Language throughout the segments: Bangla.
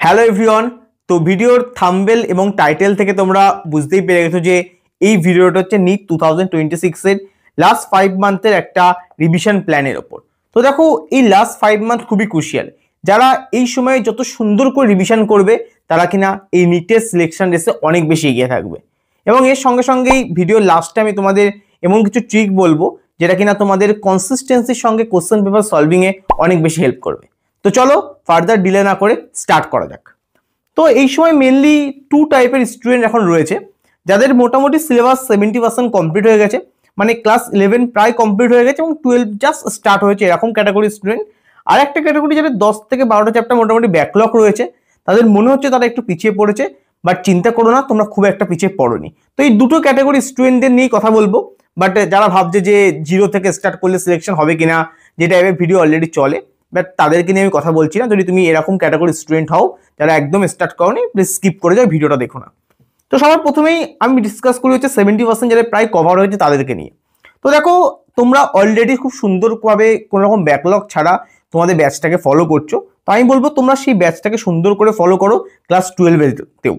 Hello everyone. তো ভিডিওর থাম্বনেল এবং টাইটেল থেকে তোমরা বুঝতেই পেরে গেছো যে এই ভিডিওটা হচ্ছে নিট 2026 এর লাস্ট 5 মান্থের একটা রিভিশন প্ল্যানের ওপর। তো দেখো, এই লাস্ট 5 মান্থ খুবই ক্রুশিয়াল। যারা এই সময়ে যত সুন্দর করে রিভিশন করবে তারা কিনা এই নিটের সিলেকশন রেসে অনেক বেশি এগিয়ে থাকবে। এবং এর সঙ্গে সঙ্গেই ভিডিওর লাস্টে আমি তোমাদের এমন কিছু ট্রিক বলবো যেটা কিনা তোমাদের কনসিস্টেন্সির সঙ্গে কোশ্চেন পেপার সলভিং এ অনেক বেশি হেল্প করবে। তো চলো ফার্দার ডিলে না করে স্টার্ট করা যাক। তো এই সময় মেনলি টু টাইপের স্টুডেন্ট এখন রয়েছে, যাদের মোটামুটি সিলেবাস 70% কমপ্লিট হয়ে গেছে, মানে ক্লাস 11 প্রায় কমপ্লিট হয়ে গেছে এবং 12 জাস্ট স্টার্ট হয়েছে, এরকম ক্যাটাগরি স্টুডেন্ট। আর একটা ক্যাটাগরি যাদের 10 থেকে 12টা চ্যাপ্টার মোটামুটি ব্যাকলগ রয়েছে, তাদের মনে হচ্ছে তারা একটু পিছিয়ে পড়েছে, বাট চিন্তা করো না, তোমরা খুব একটা পিছিয়ে পড়োনি। তো এই দুটো ক্যাটাগরি স্টুডেন্টদের নিয়েই কথা বলবো। বাট যারা ভাবছে যে জিরো থেকে স্টার্ট করলে সিলেকশন হবে কিনা, যে টাইপের ভিডিও অলরেডি চলে, বাট তাদেরকে নিয়ে আমি কথা বলছি না। যদি তুমি এরকম ক্যাটাগরি স্টুডেন্ট হও যারা একদম স্টার্ট করোনি, প্লিজ স্কিপ করে যাও, ভিডিওটা দেখো না। তো সবার প্রথমেই আমি ডিসকাস করি হচ্ছে 70% যারা প্রায় কভার হয়েছে তাদেরকে নিয়ে। তো দেখো, তোমরা অলরেডি খুব সুন্দরভাবে কোনো রকম ব্যাকলগ ছাড়া তোমাদের ব্যাচটাকে ফলো করছো। তো আমি বলবো তোমরা সেই ব্যাচটাকে সুন্দর করে ফলো করো ক্লাস 12-তেও।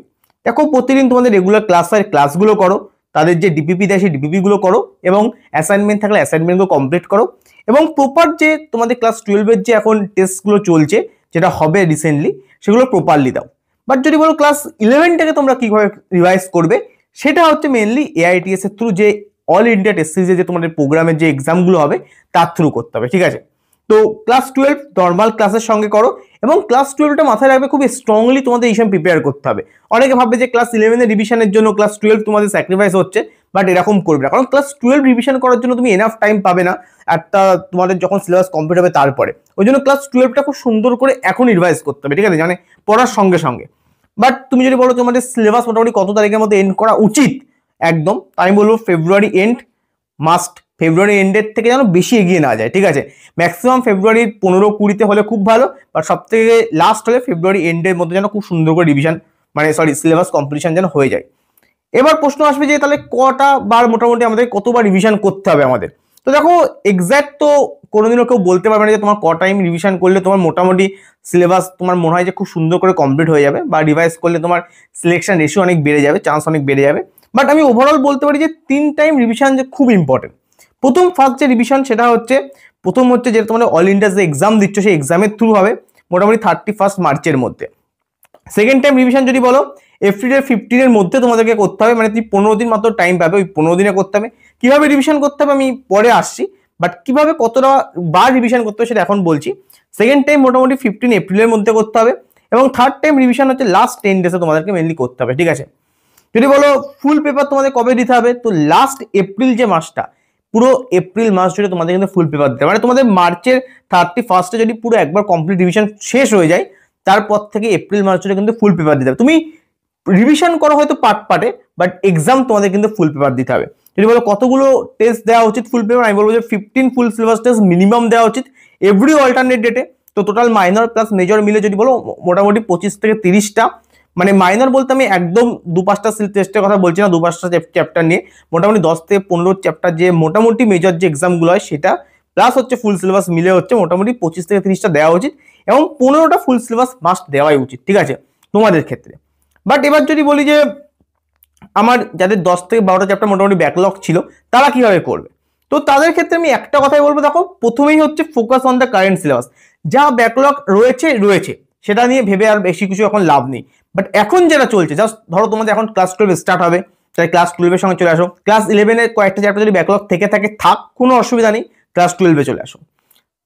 দেখো, প্রতিদিন তোমাদের রেগুলার ক্লাসগুলো করো, তাদের যে ডিপিপি দেয় সেই ডিপিপিগুলো করো, এবং অ্যাসাইনমেন্ট থাকলে অ্যাসাইনমেন্টগুলো কমপ্লিট করো, এবং প্রপার যে তোমাদের ক্লাস 12-এর যে এখন টেস্টগুলো চলছে, যেটা হবে রিসেন্টলি, সেগুলো প্রপারলি দাও। বাট যদি বলো ক্লাস 11টাকে তোমরা কিভাবে রিভাইজ করবে, সেটা হচ্ছে মেনলি এআইটিএস এর থ্রু, যে অল ইন্ডিয়া টেস্ট সিরিজে যে তোমাদের প্রোগ্রামের যে এক্সামগুলো হবে তার থ্রু করতে হবে, ঠিক আছে? তো ক্লাস 12 নর্মাল ক্লাসের সঙ্গে করো, এবং ক্লাস 12টা মাথায় রাখবে খুব স্ট্রংলি তোমাদের এই সময় প্রিপেয়ার করতে হবে। অনেকে ভাববে যে ক্লাস 11-এর রিভিশনের জন্য ক্লাস 12 তোমাদের স্যাক্রিফাইস হচ্ছে, বাট এরকম করবে না, কারণ ক্লাস 12 রিভিশন করার জন্য তুমি এনাফ টাইম পাবে না একটা তোমাদের যখন সিলেবাস কমপ্লিট হবে তারপরে। ওই জন্য ক্লাস 12টা খুব সুন্দর করে এখন রিভাইজ করতে হবে, ঠিক আছে, মানে পড়ার সঙ্গে সঙ্গে। বাট তুমি যদি বলো তোমাদের সিলেবাস মোটামুটি কত তারিখের মধ্যে এন্ড করা উচিত, একদম আমি বলবো ফেব্রুয়ারি এন্ড মাস্ট। ফেব্রুয়ারি এন্ডের থেকে যেন বেশি এগিয়ে না যায়, ঠিক আছে? ম্যাক্সিমাম ফেব্রুয়ারির 15-20-তে হলে খুব ভালো, বাট সব থেকে লাস্ট হলে ফেব্রুয়ারি এন্ডের মধ্যে যেন খুব সুন্দর করে রিভিশন, মানে সিলেবাস কমপ্লিশন যেন হয়ে যায়। এবার প্রশ্ন আসবে যে তাহলে কটা বার মোটামুটি আমাদের কতবার রিভিশন করতে হবে আমাদের? তো দেখো, এক্স্যাক্ট তো কোনোদিনও কেউ বলতে পারবে না যে তোমার ক টাইম রিভিশন করলে তোমার মোটামুটি সিলেবাস তোমার মনে হয় যে খুব সুন্দর করে কমপ্লিট হয়ে যাবে, বা রিভাইজ করলে তোমার সিলেকশন রেশিও অনেক বেড়ে যাবে, চান্স অনেক বেড়ে যাবে। বাট আমি ওভারঅল বলতে পারি যে 3 টাইম রিভিশন যে খুব ইম্পর্টেন্ট। ফার্স্ট যে রিভিশন সেটা হচ্ছে, প্রথম হচ্ছে যে তোমাদের অল ইন্ডিয়া যে এক্সাম দিচ্ছ সেই এক্সামের থ্রু হবে মোটামুটি 31 মার্চের মধ্যে। সেকেন্ড টাইম রিভিশন যদি বলো, এপ্রিলের 15-এর মধ্যে তোমাদেরকে করতে হবে, মানে তুমি 15 দিন মাত্র টাইম পাবে, ওই 15 দিনে করতে হবে। কিভাবে রিভিশন করতে হবে আমি পরে আসছি, বাট কিভাবে কতটা বার রিভিশন করতে হবে সেটা এখন বলছি। সেকেন্ড টাইম মোটামুটি 15 এপ্রিলের মধ্যে করতে হবে, এবং থার্ড টাইম রিভিশন হচ্ছে লাস্ট 10 ডেজে তোমাদেরকে মেনলি করতে হবে, ঠিক আছে? যদি বলো ফুল পেপার তোমাদের কবে দিতে হবে, তো লাস্ট এপ্রিল যে মাসটা, পুরো এপ্রিল মাস জুড়ে তোমাদের কিন্তু ফুল পেপার দিতে হবে। মানে তোমাদের মার্চের 31-এ যদি পুরো একবার কমপ্লিট রিভিশন শেষ হয়ে যায়, তারপর থেকে এপ্রিল মাস জুড়ে কিন্তু ফুল পেপার দিতে হবে। তুমি রিভিশন করো হয়তো পার্টে, বাট এক্সাম তোমাদের কিন্তু ফুল পেপার দিতে হবে। যদি বলো কতগুলো টেস্ট দেওয়া উচিত ফুল পেপার, আমি বলবো যে 15 ফুল সিলেবাস টেস্ট মিনিমাম দেওয়া উচিত এভরি অল্টারনেট ডেটে। তো টোটাল মাইনর প্লাস মেজর মিলে যদি বলো মোটামুটি 25 থেকে 30টা, মানে মাইনর বলতে আমি একদম 2-5টা টেস্টের কথা বলছি না, 2-5টা চ্যাপ্টার নিয়ে মোটামুটি 10 থেকে 15 চ্যাপ্টার যে মোটামুটি মেজর যে এক্সামগুলো হয় সেটা, প্লাস হচ্ছে ফুল সিলেবাস মিলে হচ্ছে মোটামুটি 25 থেকে 30টা দেওয়া উচিত, এবং 15টা ফুল সিলেবাস মাস্ট দেওয়াই উচিত, ঠিক আছে, তোমাদের ক্ষেত্রে। বাট এবার যদি বলি যে আমার যাদের 10 থেকে 12টা চ্যাপ্টার মোটামুটি ব্যাকলগ ছিল, তারা কিভাবে করবে? তো তাদের ক্ষেত্রে আমি একটা কথাই বলবো, দেখো প্রথমেই হচ্ছে focus on the current syllabus. যা ব্যাকলগ রয়েছে সেটা নিয়ে ভেবে আর বেশি কিছু এখন লাভ নেই। বাট এখন যেটা চলছে, জাস্ট ধরো তোমাদের এখন ক্লাস 12 স্টার্ট হবে, তাই ক্লাস 12-এর সঙ্গে চলে আসো। ক্লাস 11-এর কয়েকটা চ্যাপ্টার যদি ব্যাকলগ থেকে থাকে থাক, কোনো অসুবিধা নেই, ক্লাস 12-এ চলে আসো।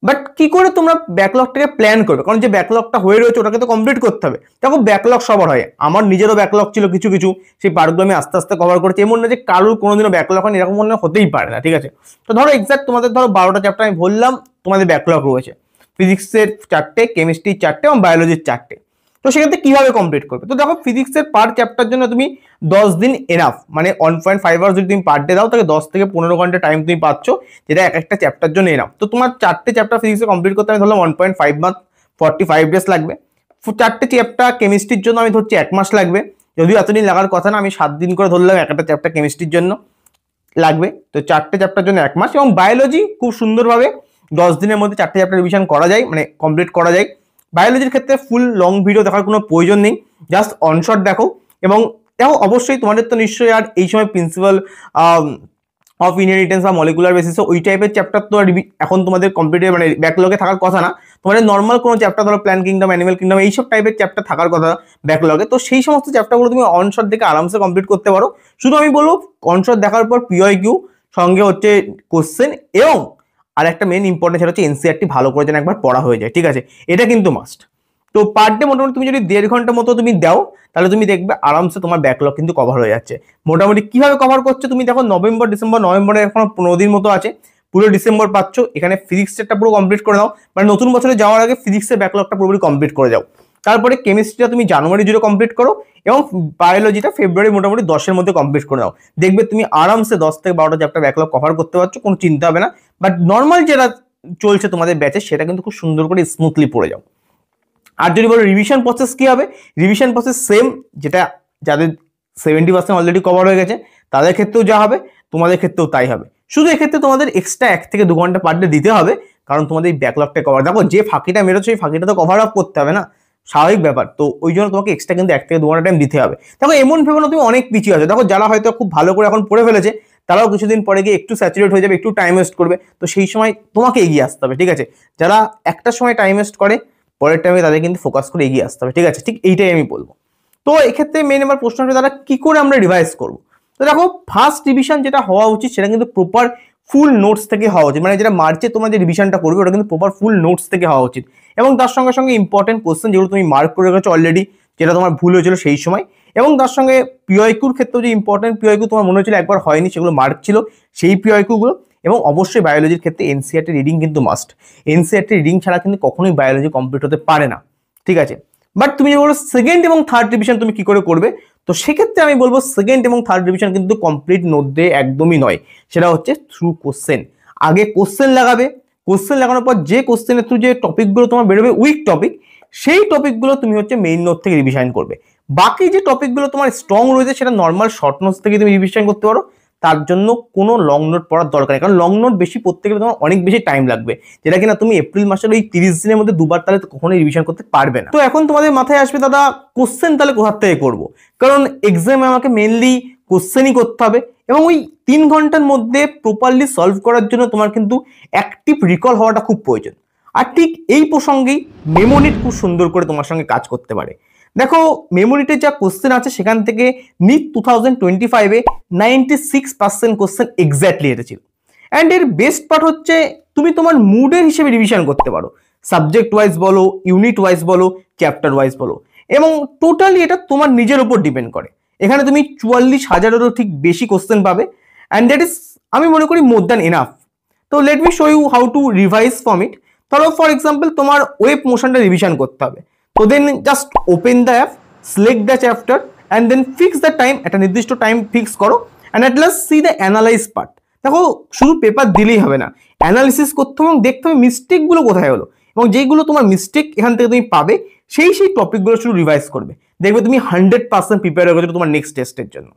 বাট কি করে তোমরা ব্যাকলগটাকে প্ল্যান করবে? কারণ যে ব্যাকলগটা হয়ে রয়েছে ওটাকে তো কমপ্লিট করতে হবে। দেখো, ব্যাকলগ সবার হয়, আমার নিজেরও ব্যাকলগ ছিল কিছু সেই পার্টগুলো আমি আস্তে আস্তে কভার করেছি। এমন না যে কারোর কোনোদিনও ব্যাকলগ হয়, এরকম মনে হতেই পারে না, ঠিক আছে? তো ধরো এক্সাক্ট তোমাদের 12টা চ্যাপ্টার আমি বললাম তোমাদের ব্যাকলগ রয়েছে, ফিজিক্সের 4টে, কেমিস্ট্রি 4টে এবং বায়োলজির 4টে। তো সেক্ষেত্রে কিভাবে কমপ্লিট করবে? তো দেখো, ফিজিক্সের পার চ্যাপ্টার জন্য তুমি 10 দিন এনাফ, মানে 1.5 আওয়ার্স যদি তুমি পার ডে দাও, তাহলে 10 থেকে 15 ঘন্টা টাইম তুমি পাচ্ছ, যেটা এক একটা চ্যাপ্টার জন্য এনাফ। তো তোমার 4টে চ্যাপ্টার ফিজিক্সে কমপ্লিট করতে আমি ধরলাম 1.5 মান্থ, 45 ডেজ লাগবে। 4টে চ্যাপ্টার কেমিস্ট্রির জন্য আমি ধরছি 1 মাস লাগবে, যদিও এতদিন লাগার কথা না, আমি 7 দিন করে ধরলাম একটা চ্যাপ্টার কেমিস্ট্রির জন্য লাগবে। তো 4টে চ্যাপ্টার জন্য 1 মাস, এবং বায়োলজি খুব সুন্দরভাবে 10 দিনের মধ্যে 4টে চ্যাপ্টার রিভিশন করা যায়, মানে কমপ্লিট করা যায়। বায়োলজির ক্ষেত্রে ফুল লং ভিডিও দেখার কোনো প্রয়োজন নেই, জাস্ট অনশট দেখো। এবং দেখো অবশ্যই তোমাদের তো নিশ্চয়ই আর এই সময় প্রিন্সিপাল অফ ইনহেরিটেন্স বা মলিকুলার বেসিসে ওই টাইপের চ্যাপ্টার তো এখন তোমাদের কমপ্লিটেড মানে ব্যাকলগে থাকার কথা না। তোমাদের নর্মাল কোনো চ্যাপ্টার ধরো প্ল্যান্ট কিংডম, অ্যানিমাল কিংডম, এইসব টাইপের চ্যাপ্টার থাকার কথা ব্যাকলগে। তো সেই সমস্ত চ্যাপ্টারগুলো তুমি অনশট দেখে আরামসে কমপ্লিট করতে পারো। শুধু আমি বলবো অনশট দেখার পর PYQ সঙ্গে হচ্ছে কোশ্চেন, এবং আর একটা মেন ইম্পর্টেন্ট সেটা হচ্ছে এনসিআরটি ভালো করে যেন একবার পড়া হয়ে যায়, ঠিক আছে, এটা কিন্তু মাস্ট। তো পার ডে মোটামুটি তুমি যদি 1.5 ঘন্টা মতো তুমি দাও, তাহলে তুমি দেখবে আরামসে তোমার ব্যাকলগ কিন্তু কভার হয়ে যাচ্ছে। মোটামুটি কিভাবে কভার করছে তুমি দেখো, নভেম্বর ডিসেম্বর, নভেম্বরে এখন 15 দিন মতো আছে, পুরো ডিসেম্বর পাচ্ছ। এখানে ফিজিক্সটা পুরো কমপ্লিট করে দাও, মানে নতুন বছরে যাওয়ার আগে ফিজিক্সের ব্যাকলগটা পুরোপুরি কমপ্লিট করে যাও। তারপরে কেমিস্ট্রিটা তুমি জানুয়ারি জুড়ে কমপ্লিট করো, এবং বায়োলজিটা ফেব্রুয়ারি মোটামুটি 10-এর মধ্যে কমপ্লিট করে দাও। দেখবে তুমি আরামসে 10 থেকে 12টা চ্যাপ্টার ব্যাকলগ কভার করতে পারছো, কোনো চিন্তা হবে না। বাট নর্মাল যেটা চলছে তোমাদের ব্যাচে সেটা কিন্তু খুব সুন্দর করে স্মুথলি পড়ে যাও। আর যদি বলো রিভিশন প্রসেস কি হবে, রিভিশন প্রসেস সেম, যেটা যাদের 70% অলরেডি কভার হয়ে গেছে তাদের ক্ষেত্রেও যা হবে তোমাদের ক্ষেত্রেও তাই হবে। শুধু এক্ষেত্রে তোমাদের এক্সট্রা 1 থেকে 2 ঘন্টা পার ডে দিতে হবে, কারণ তোমাদের এই ব্যাকলগটা কভার, দেখো যে ফাঁকিটা মেরেছো এই ফাঁকিটা তো কভার আপ করতে হবে না, স্বাভাবিক ব্যাপার। তো ওই জন্য তোমাকে এক্সট্রা কিন্তু 1 থেকে 2 ঘন্টা টাইম দিতে হবে। দেখো এমন ভেবো না তুমি অনেক পিছিয়ে আছো, দেখো যারা হয়তো খুব ভালো করে এখন পড়ে ফেলেছে তারাও কিছুদিন পরে গিয়ে একটু স্যাচুরেট হয়ে যাবে, একটু টাইম ওয়েস্ট করবে। তো সেই সময় তোমাকে এগিয়ে আসতে হবে, ঠিক আছে। যারা একটা সময় টাইম ওয়েস্ট করে পরের টাইমে তাদের কিন্তু ফোকাস করে এগিয়ে আসতে হবে, ঠিক আছে। ঠিক এইটাই আমি বলবো। তো এক্ষেত্রে মেন আমার প্রশ্ন হচ্ছে তারা কি করে আমরা রিভাইজ করব। তো দেখো ফার্স্ট রিভিশন যেটা হওয়া উচিত সেটা কিন্তু প্রপার ফুল নোটস থেকে হওয়া উচিত, মানে যেটা মার্চে তোমরা যে রিভিশনটা করবে ওটা কিন্তু প্রপার ফুল নোটস থেকে হওয়া উচিত। এবং তার সঙ্গে সঙ্গে ইম্পর্টেন্ট কোশ্চেন যেগুলো তুমি মার্ক করে রেখেছো অলরেডি, যেটা তোমার ভুল হয়েছিল সেই সময়, এবং তার সঙ্গে পিওয়াইকিউর ক্ষেত্রেও যে ইম্পর্টেন্ট পিওয়াইকিউ তোমার মনে হচ্ছিল একবার হয়নি সেগুলো মার্ক ছিল সেই পিওয়াইকিউগুলো। এবং অবশ্যই বায়োলজির ক্ষেত্রে এনসিইআরটি রিডিং কিন্তু মাস্ট, এনসিইআরটি রিডিং ছাড়া কিন্তু কখনোই বায়োলজি কমপ্লিট হতে পারে না, ঠিক আছে। বাট তুমি যদি বলো সেকেন্ড এবং থার্ড রিভিশন তুমি কি করে করবে, তো সেক্ষেত্রে আমি বলবো সেকেন্ড এবং থার্ড রিভিশন কিন্তু কমপ্লিট নোট দিয়ে একদমই নয়, সেটা হচ্ছে থ্রু কোশ্চেন। আগে কোশ্চেন লাগাবে, কোশ্চেন লাগানোর পর যে কোশ্চেনের থ্রু যে টপিকগুলো তোমার বেরোবে উইক টপিক, সেই টপিকগুলো তুমি হচ্ছে মেইন নোট থেকে রিভিশন করবে। বাকি যে টপিকগুলো তোমার স্ট্রং রয়েছে সেটা নর্মাল শর্ট নোটস থেকে তুমি রিভিশন করতে পারো। তার জন্য কোনো লং নোট পড়ার দরকার নেই, কারণ লং নোট বেশি পড়তে গেলে তোমার অনেক বেশি টাইম লাগবে, যেটা কিনা তুমি এপ্রিল মাসের ওই 30 দিনের মধ্যে দুবার তাহলে কখনোই রিভিশন করতে পারবে না। তো এখন তোমাদের মাথায় আসবে দাদা কোশ্চেন তাহলে কোথা থেকে করবো, কারণ এক্সামে আমাকে মেনলি কোশ্চেনই করতে হবে, এবং ওই 3 ঘন্টার মধ্যে প্রপারলি সলভ করার জন্য তোমার কিন্তু অ্যাক্টিভ রিকল হওয়াটা খুব প্রয়োজন। আর ঠিক এই প্রসঙ্গেই মেমোনিট খুব সুন্দর করে তোমার সঙ্গে কাজ করতে পারে। দেখো মেমোরিতে যা কোশ্চেন আছে সেখান থেকে নিট 2025-এ 96% কোশ্চেন এক্স্যাক্টলি এসেছিল। অ্যান্ড এর বেস্ট পার্ট হচ্ছে তুমি তোমার মুডের হিসেবে রিভিশন করতে পারো, সাবজেক্ট ওয়াইজ বলো, ইউনিট ওয়াইজ বলো, চ্যাপ্টার ওয়াইজ বলো, এবং টোটালি এটা তোমার নিজের উপর ডিপেন্ড করে। এখানে তুমি 44,000-এরও ঠিক বেশি কোশ্চেন পাবে, অ্যান্ড দ্যাট ইজ আমি মনে করি মোর দ্যান এনাফ। তো let me show you how to revise from it. ধরো ফর এক্সাম্পল তোমার ওয়েব মোশনটা রিভিশন করতে হবে, তো then just open the app, select the chapter, and then fix the time, একটা নির্দিষ্ট টাইম ফিক্স করো, and at last see the analyse part. দেখো শুধু পেপার দিলেই হবে না, অ্যানালিসিস করতে হবে এবং দেখতে হবে মিস্টেকগুলো কোথায় হলো, এবং যেইগুলো তোমার মিস্টেক এখান থেকে তুমি পাবে সেই টপিকগুলো শুধু রিভাইজ করবে, দেখবে তুমি 100% প্রিপেয়ার হয়ে গেছো তোমার নেক্সট টেস্টের জন্য।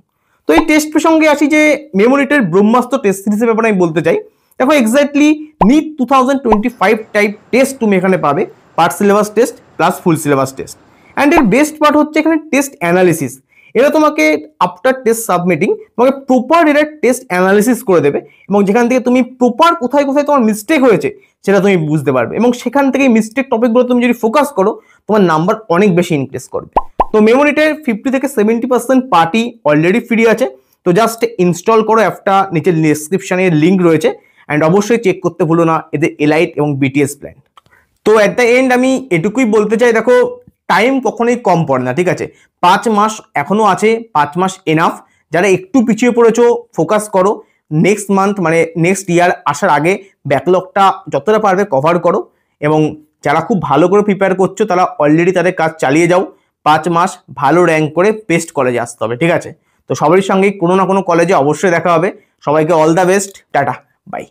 তো এই টেস্ট প্রসঙ্গে আসি যে মেমোরিটের ব্রহ্মাস্ত্র টেস্ট সিরিজের ব্যাপারে আমি বলতে চাই। দেখো এক্স্যাক্টলি নিট 2025 টাইপ টেস্ট তুমি এখানে পাবে, part syllabus test plus full syllabus test. And এর বেস্ট পার্ট হচ্ছে এখানে টেস্ট অ্যানালিসিস। এরা তোমাকে আফটার টেস্ট সাবমিটিং তোমাকে প্রপার এরা টেস্ট অ্যানালিসিস করে দেবে, এবং যেখান থেকে তুমি প্রপার কোথায় কোথায় তোমার মিস্টেক হয়েছে সেটা তুমি বুঝতে পারবে, এবং সেখান থেকে মিস্টেক টপিকগুলো তুমি যদি ফোকাস করো তোমার নাম্বার অনেক বেশি ইনক্রিজ করবে। তো মেমোরিটের 50 থেকে 70% পার্টি অলরেডি ফ্রি আছে, তো জাস্ট ইনস্টল করো অ্যাপটা, নিচে ডিসক্রিপশনে লিঙ্ক রয়েছে, অ্যান্ড অবশ্যই চেক করতে ভুলো না এদের এলাইট এবং বিটিএস প্ল্যান। তো অ্যাট দ্য এন্ড আমি এটুকুই বলতে চাই, দেখো টাইম কখনোই কম পড়ে না, ঠিক আছে। 5 মাস এখনো আছে, 5 মাস এনাফ। যারা একটু পিছিয়ে পড়েছো ফোকাস করো, নেক্সট মান্থ মানে নেক্সট ইয়ার আসার আগে ব্যাকলগটা যতটা পারবে কভার করো, এবং যারা খুব ভালো করে প্রিপেয়ার করছো তারা অলরেডি তাদের কাজ চালিয়ে যাও। 5 মাস ভালো র্যাঙ্ক করে বেস্ট কলেজে আসতে হবে, ঠিক আছে। তো সবারই সঙ্গে কোনো না কোনো কলেজে অবশ্যই দেখা হবে। সবাইকে all the best, tata, by.